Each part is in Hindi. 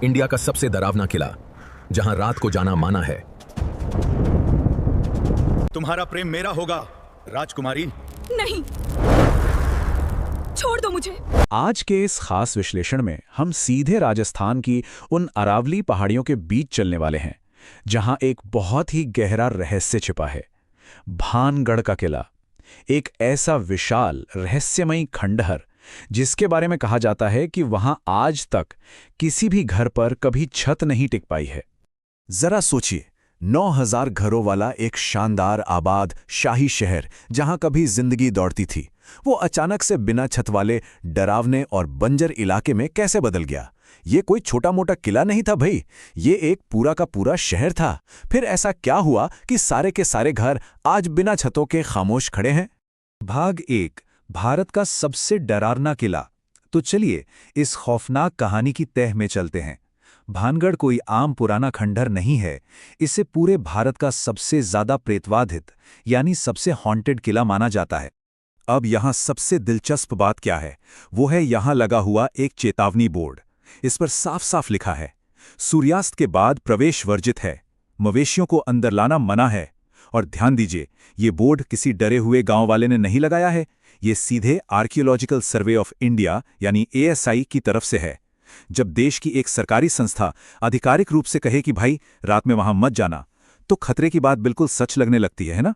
इंडिया का सबसे डरावना किला, जहां रात को जाना माना है। तुम्हारा प्रेम मेरा होगा, राजकुमारी। नहीं, छोड़ दो मुझे। आज के इस खास विश्लेषण में हम सीधे राजस्थान की उन अरावली पहाड़ियों के बीच चलने वाले हैं, जहां एक बहुत ही गहरा रहस्य छिपा है। भानगढ़ का किला, एक ऐसा विशाल रहस्यमयी खंडहर जिसके बारे में कहा जाता है कि वहां आज तक किसी भी घर पर कभी छत नहीं टिक पाई है। जरा सोचिए, 9000 घरों वाला एक शानदार आबाद शाही शहर जहां कभी जिंदगी दौड़ती थी, वो अचानक से बिना छत वाले डरावने और बंजर इलाके में कैसे बदल गया। ये कोई छोटा मोटा किला नहीं था भाई, ये एक पूरा का पूरा शहर था। फिर ऐसा क्या हुआ कि सारे के सारे घर आज बिना छतों के खामोश खड़े हैं? भाग 1, भारत का सबसे डरावना किला। तो चलिए इस खौफनाक कहानी की तह में चलते हैं। भानगढ़ कोई आम पुराना खंडहर नहीं है, इसे पूरे भारत का सबसे ज्यादा प्रेतवाधित यानी सबसे हॉन्टेड किला माना जाता है। अब यहां सबसे दिलचस्प बात क्या है, वो है यहां लगा हुआ एक चेतावनी बोर्ड। इस पर साफ साफ लिखा है, सूर्यास्त के बाद प्रवेश वर्जित है, मवेशियों को अंदर लाना मना है। और ध्यान दीजिए, ये बोर्ड किसी डरे हुए गांव वाले ने नहीं लगाया है, ये सीधे आर्कियोलॉजिकल सर्वे ऑफ इंडिया यानी ASI की तरफ से है। जब देश की एक सरकारी संस्था आधिकारिक रूप से कहे कि भाई रात में वहां मत जाना, तो खतरे की बात बिल्कुल सच लगने लगती है ना?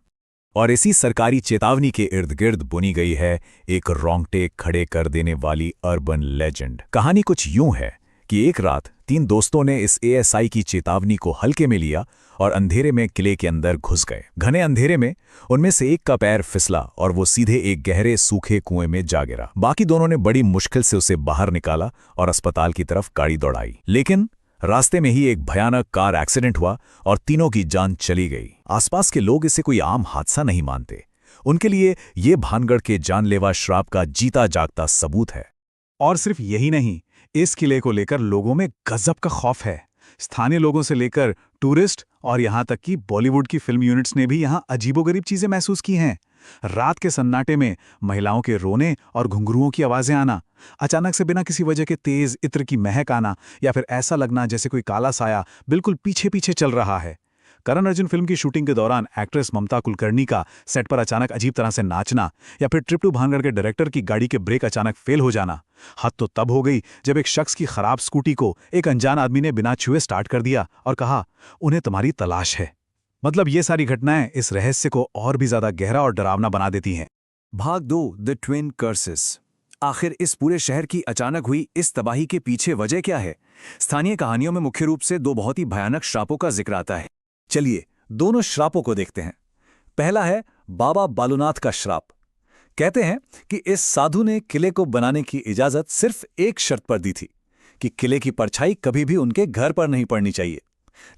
और इसी सरकारी चेतावनी के इर्द गिर्द बुनी गई है एक रोंगटे खड़े कर देने वाली अर्बन लेजेंड। कहानी कुछ यूं है कि एक रात 3 दोस्तों ने इस ASI की चेतावनी को हल्के में लिया और अंधेरे में किले के अंदर घुस गए। घने अंधेरे में उनमें से एक का पैर फिसला और वो सीधे एक गहरे सूखे कुएं में जा गिरा। बाकी दोनों ने बड़ी मुश्किल से उसे बाहर निकाला और अस्पताल की तरफ गाड़ी दौड़ाई, लेकिन रास्ते में ही एक भयानक कार एक्सीडेंट हुआ और तीनों की जान चली गई। आसपास के लोग इसे कोई आम हादसा नहीं मानते, उनके लिए ये भानगढ़ के जानलेवा श्राप का जीता जागता सबूत है। और सिर्फ यही नहीं, इस किले को लेकर लोगों में गजब का खौफ है। स्थानीय लोगों से लेकर टूरिस्ट और यहां तक कि बॉलीवुड की फिल्म यूनिट्स ने भी यहां अजीबोगरीब चीजें महसूस की हैं। रात के सन्नाटे में महिलाओं के रोने और घुंघरुओं की आवाजें आना, अचानक से बिना किसी वजह के तेज इत्र की महक आना, या फिर ऐसा लगना जैसे कोई काला साया बिल्कुल पीछे पीछे चल रहा है। करण अर्जुन फिल्म की शूटिंग के दौरान एक्ट्रेस ममता कुलकर्णी का सेट पर अचानक अजीब तरह से नाचना, या फिर ट्रिप टू भानगढ़ के डायरेक्टर की गाड़ी के ब्रेक अचानक फेल हो जाना। हद तो तब हो गई जब एक शख्स की खराब स्कूटी को एक अनजान आदमी ने बिना छुए स्टार्ट कर दिया और कहा, उन्हें तुम्हारी तलाश है। मतलब ये सारी घटनाएं इस रहस्य को और भी ज्यादा गहरा और डरावना बना देती हैं। भाग 2, द ट्विन कर्सेस। आखिर इस पूरे शहर की अचानक हुई इस तबाही के पीछे वजह क्या है? स्थानीय कहानियों में मुख्य रूप से 2 बहुत ही भयानक श्रापों का जिक्र आता है। चलिए दोनों श्रापों को देखते हैं। पहला है बाबा बालूनाथ का श्राप। कहते हैं कि इस साधु ने किले को बनाने की इजाजत सिर्फ एक शर्त पर दी थी कि किले की परछाई कभी भी उनके घर पर नहीं पड़नी चाहिए।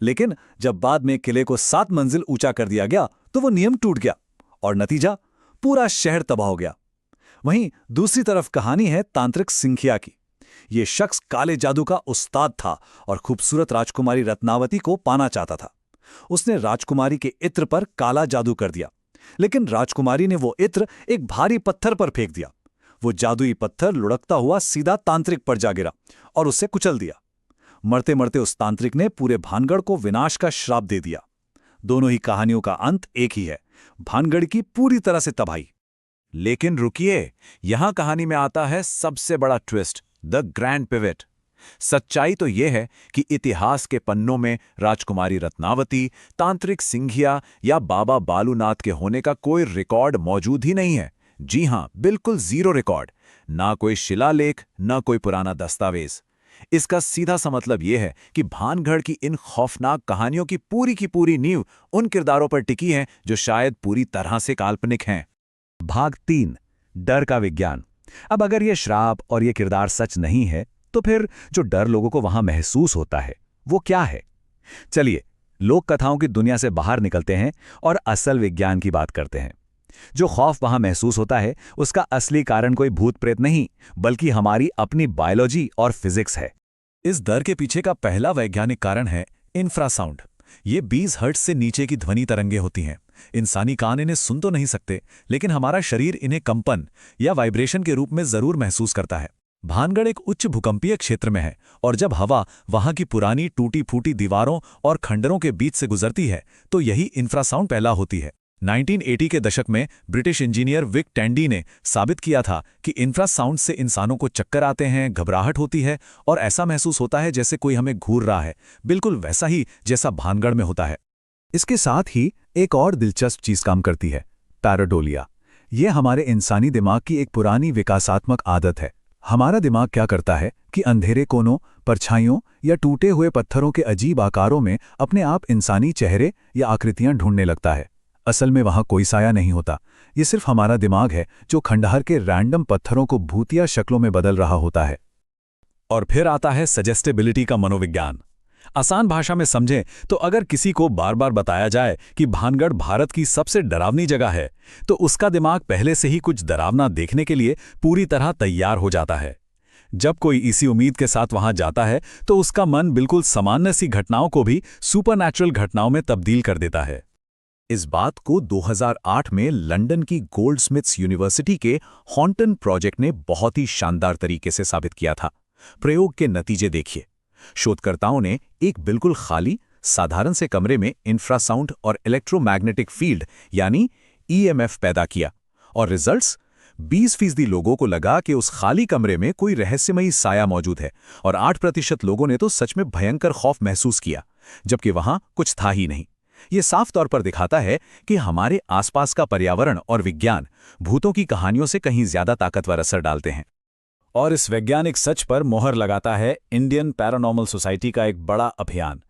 लेकिन जब बाद में किले को 7 मंजिल ऊंचा कर दिया गया तो वो नियम टूट गया और नतीजा पूरा शहर तबाह हो गया। वहीं दूसरी तरफ कहानी है तांत्रिक सिंघिया की। ये शख्स काले जादू का उस्ताद था और खूबसूरत राजकुमारी रत्नावती को पाना चाहता था। उसने राजकुमारी के इत्र पर काला जादू कर दिया, लेकिन राजकुमारी ने वो इत्र एक भारी पत्थर पर फेंक दिया। वो जादुई पत्थर लुढ़कता हुआ सीधा तांत्रिक पर जा गिरा और उसे कुचल दिया। मरते मरते उस तांत्रिक ने पूरे भानगढ़ को विनाश का श्राप दे दिया। दोनों ही कहानियों का अंत एक ही है, भानगढ़ की पूरी तरह से तबाही। लेकिन रुकिए, यहां कहानी में आता है सबसे बड़ा ट्विस्ट, द ग्रैंड पिवट। सच्चाई तो यह है कि इतिहास के पन्नों में राजकुमारी रत्नावती, तांत्रिक सिंघिया या बाबा बालूनाथ के होने का कोई रिकॉर्ड मौजूद ही नहीं है। जी हां, बिल्कुल जीरो रिकॉर्ड, ना कोई शिलालेख, ना कोई पुराना दस्तावेज। इसका सीधा सा मतलब यह है कि भानगढ़ की इन खौफनाक कहानियों की पूरी नींव उन किरदारों पर टिकी है जो शायद पूरी तरह से काल्पनिक हैं। भाग 3, डर का विज्ञान। अब अगर यह श्राप और यह किरदार सच नहीं है, तो फिर जो डर लोगों को वहां महसूस होता है वो क्या है? चलिए लोक कथाओं की दुनिया से बाहर निकलते हैं और असल विज्ञान की बात करते हैं। जो खौफ वहां महसूस होता है उसका असली कारण कोई भूत प्रेत नहीं, बल्कि हमारी अपनी बायोलॉजी और फिजिक्स है। इस डर के पीछे का पहला वैज्ञानिक कारण है इंफ्रासाउंड। ये 20 हर्ट्ज से नीचे की ध्वनि तरंगें होती हैं। इंसानी कान इन्हें सुन तो नहीं सकते, लेकिन हमारा शरीर इन्हें कंपन या वाइब्रेशन के रूप में जरूर महसूस करता है। भानगढ़ एक उच्च भूकंपीय क्षेत्र में है और जब हवा वहां की पुरानी टूटी फूटी दीवारों और खंडरों के बीच से गुजरती है तो यही इंफ्रासाउंड पैदा होती है। 1980 के दशक में ब्रिटिश इंजीनियर विक टैंडी ने साबित किया था कि इंफ्रासाउंड से इंसानों को चक्कर आते हैं, घबराहट होती है और ऐसा महसूस होता है जैसे कोई हमें घूर रहा है, बिल्कुल वैसा ही जैसा भानगढ़ में होता है। इसके साथ ही एक और दिलचस्प चीज काम करती है, पैराडोलिया। ये हमारे इंसानी दिमाग की एक पुरानी विकासात्मक आदत है। हमारा दिमाग क्या करता है कि अंधेरे कोनों, परछाइयों या टूटे हुए पत्थरों के अजीब आकारों में अपने आप इंसानी चेहरे या आकृतियां ढूंढने लगता है। असल में वहां कोई साया नहीं होता, ये सिर्फ हमारा दिमाग है जो खंडहर के रैंडम पत्थरों को भूतिया शक्लों में बदल रहा होता है। और फिर आता है सजेस्टेबिलिटी का मनोविज्ञान। आसान भाषा में समझें तो अगर किसी को बार बार बताया जाए कि भानगढ़ भारत की सबसे डरावनी जगह है, तो उसका दिमाग पहले से ही कुछ डरावना देखने के लिए पूरी तरह तैयार हो जाता है। जब कोई इसी उम्मीद के साथ वहां जाता है तो उसका मन बिल्कुल सामान्य सी घटनाओं को भी सुपरनैचुरल घटनाओं में तब्दील कर देता है। इस बात को 2008 में लंदन की गोल्डस्मिथ्स यूनिवर्सिटी के हॉन्टन प्रोजेक्ट ने बहुत ही शानदार तरीके से साबित किया था। प्रयोग के नतीजे देखिए। शोधकर्ताओं ने एक बिल्कुल खाली साधारण से कमरे में इंफ्रासाउंड और इलेक्ट्रोमैग्नेटिक फील्ड यानी ईएमएफ पैदा किया और रिजल्ट्स 20% लोगों को लगा कि उस खाली कमरे में कोई रहस्यमयी साया मौजूद है और 8% लोगों ने तो सच में भयंकर खौफ महसूस किया, जबकि वहां कुछ था ही नहीं। ये साफ तौर पर दिखाता है कि हमारे आसपास का पर्यावरण और विज्ञान भूतों की कहानियों से कहीं ज्यादा ताकतवर असर डालते हैं। और इस वैज्ञानिक सच पर मोहर लगाता है इंडियन पैरानॉर्मल सोसाइटी का एक बड़ा अभियान।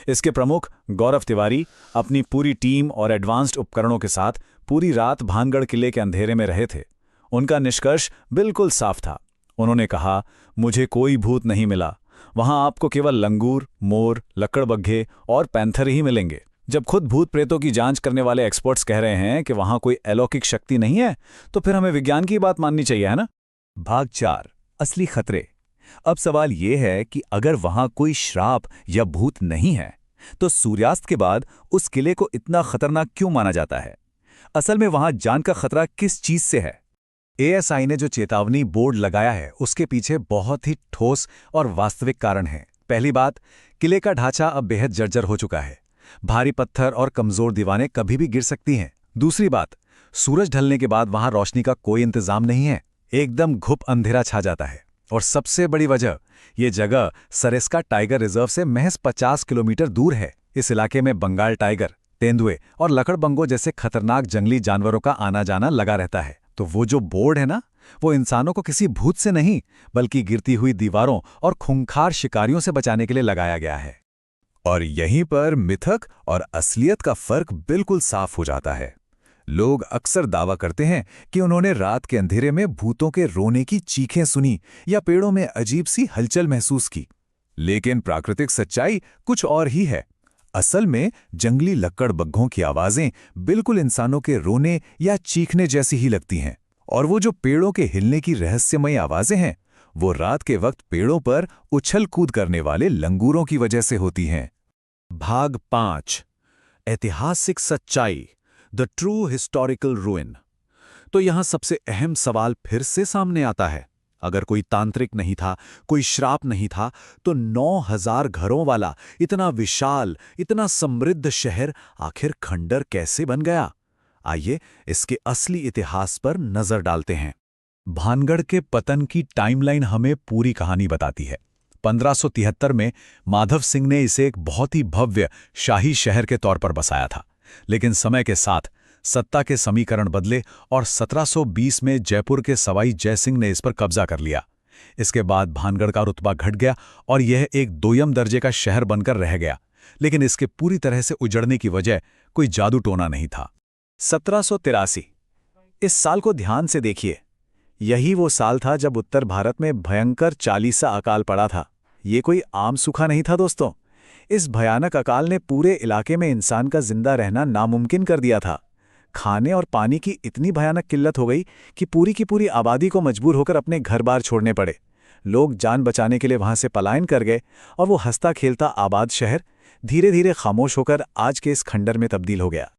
इसके प्रमुख गौरव तिवारी अपनी पूरी टीम और एडवांस्ड उपकरणों के साथ पूरी रात भानगढ़ किले के अंधेरे में रहे थे। उनका निष्कर्ष बिल्कुल साफ था। उन्होंने कहा, मुझे कोई भूत नहीं मिला, वहां आपको केवल लंगूर, मोर, लकड़बग्घे और पैंथर ही मिलेंगे। जब खुद भूत प्रेतों की जांच करने वाले एक्सपर्ट्स कह रहे हैं कि वहां कोई अलौकिक शक्ति नहीं है, तो फिर हमें विज्ञान की बात माननी चाहिए, है ना? भाग 4, असली खतरे। अब सवाल यह है कि अगर वहां कोई श्राप या भूत नहीं है, तो सूर्यास्त के बाद उस किले को इतना खतरनाक क्यों माना जाता है? असल में वहां जान का खतरा किस चीज से है? एएसआई ने जो चेतावनी बोर्ड लगाया है, उसके पीछे बहुत ही ठोस और वास्तविक कारण है। पहली बात, किले का ढांचा अब बेहद जर्जर हो चुका है। भारी पत्थर और कमजोर दीवारें कभी भी गिर सकती हैं। दूसरी बात, सूरज ढलने के बाद वहां रोशनी का कोई इंतजाम नहीं है, एकदम घुप अंधेरा छा जाता है। और सबसे बड़ी वजह, ये जगह सरेस्का टाइगर रिजर्व से महज 50 किलोमीटर दूर है। इस इलाके में बंगाल टाइगर, तेंदुए और लकड़बंगों जैसे खतरनाक जंगली जानवरों का आना जाना लगा रहता है। तो वो जो बोर्ड है ना, वो इंसानों को किसी भूत से नहीं, बल्कि गिरती हुई दीवारों और खूंखार शिकारियों से बचाने के लिए लगाया गया है। और यहीं पर मिथक और असलियत का फर्क बिल्कुल साफ हो जाता है। लोग अक्सर दावा करते हैं कि उन्होंने रात के अंधेरे में भूतों के रोने की चीखें सुनी या पेड़ों में अजीब सी हलचल महसूस की, लेकिन प्राकृतिक सच्चाई कुछ और ही है। असल में जंगली लकड़बग्घों की आवाजें बिल्कुल इंसानों के रोने या चीखने जैसी ही लगती हैं, और वो जो पेड़ों के हिलने की रहस्यमयी आवाजें हैं, वो रात के वक्त पेड़ों पर उछल कूद करने वाले लंगूरों की वजह से होती हैं। भाग 5, ऐतिहासिक सच्चाई, द ट्रू हिस्टोरिकल रूइन। तो यहां सबसे अहम सवाल फिर से सामने आता है। अगर कोई तांत्रिक नहीं था, कोई श्राप नहीं था, तो 9000 घरों वाला इतना विशाल, इतना समृद्ध शहर आखिर खंडर कैसे बन गया? आइए इसके असली इतिहास पर नजर डालते हैं। भानगढ़ के पतन की टाइमलाइन हमें पूरी कहानी बताती है। 1573 में माधव सिंह ने इसे एक बहुत ही भव्य शाही शहर के तौर पर बसाया था, लेकिन समय के साथ सत्ता के समीकरण बदले और 1720 में जयपुर के सवाई जयसिंह ने इस पर कब्जा कर लिया। इसके बाद भानगढ़ का रुतबा घट गया और यह एक दोयम दर्जे का शहर बनकर रह गया, लेकिन इसके पूरी तरह से उजड़ने की वजह कोई जादू टोना नहीं था। 1783, इस साल को ध्यान से देखिए। यही वो साल था जब उत्तर भारत में भयंकर 40सा अकाल पड़ा था। ये कोई आम सूखा नहीं था दोस्तों। इस भयानक अकाल ने पूरे इलाके में इंसान का जिंदा रहना नामुमकिन कर दिया था। खाने और पानी की इतनी भयानक किल्लत हो गई कि पूरी की पूरी आबादी को मजबूर होकर अपने घर बार छोड़ने पड़े। लोग जान बचाने के लिए वहां से पलायन कर गए और वो हंसता खेलता आबाद शहर धीरे धीरे खामोश होकर आज के इस खंडर में तब्दील हो गया।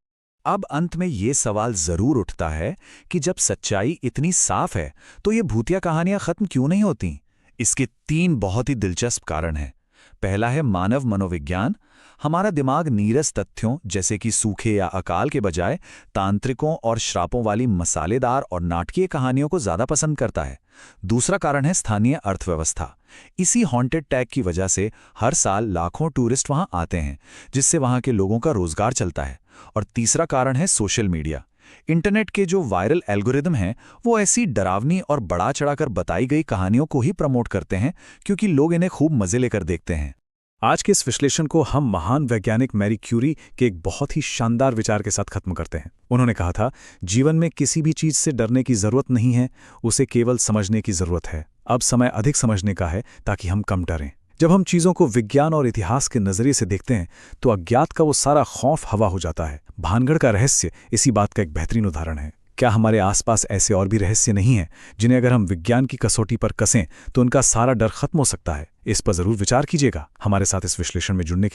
अब अंत में ये सवाल जरूर उठता है कि जब सच्चाई इतनी साफ है तो ये भूतिया कहानियां खत्म क्यों नहीं होती? इसके 3 बहुत ही दिलचस्प कारण हैं। पहला है मानव मनोविज्ञान। हमारा दिमाग नीरस तथ्यों जैसे कि सूखे या अकाल के बजाय तांत्रिकों और श्रापों वाली मसालेदार और नाटकीय कहानियों को ज्यादा पसंद करता है। दूसरा कारण है स्थानीय अर्थव्यवस्था। इसी हॉन्टेड टैग की वजह से हर साल लाखों टूरिस्ट वहां आते हैं, जिससे वहां के लोगों का रोजगार चलता है। और तीसरा कारण है सोशल मीडिया। इंटरनेट के जो वायरल एल्गोरिदम हैं, वो ऐसी डरावनी और बढ़ा चढ़ाकर बताई गई कहानियों को ही प्रमोट करते हैं, क्योंकि लोग इन्हें खूब मजे लेकर देखते हैं। आज के इस विश्लेषण को हम महान वैज्ञानिक मैरी क्यूरी के एक बहुत ही शानदार विचार के साथ खत्म करते हैं। उन्होंने कहा था, जीवन में किसी भी चीज से डरने की जरूरत नहीं है, उसे केवल समझने की जरूरत है। अब समय अधिक समझने का है ताकि हम कम डरें। जब हम चीजों को विज्ञान और इतिहास के नजरिए से देखते हैं तो अज्ञात का वो सारा खौफ हवा हो जाता है। भानगढ़ का रहस्य इसी बात का एक बेहतरीन उदाहरण है। क्या हमारे आसपास ऐसे और भी रहस्य नहीं हैं जिन्हें अगर हम विज्ञान की कसौटी पर कसें तो उनका सारा डर खत्म हो सकता है? इस पर जरूर विचार कीजिएगा। हमारे साथ इस विश्लेषण में जुड़ने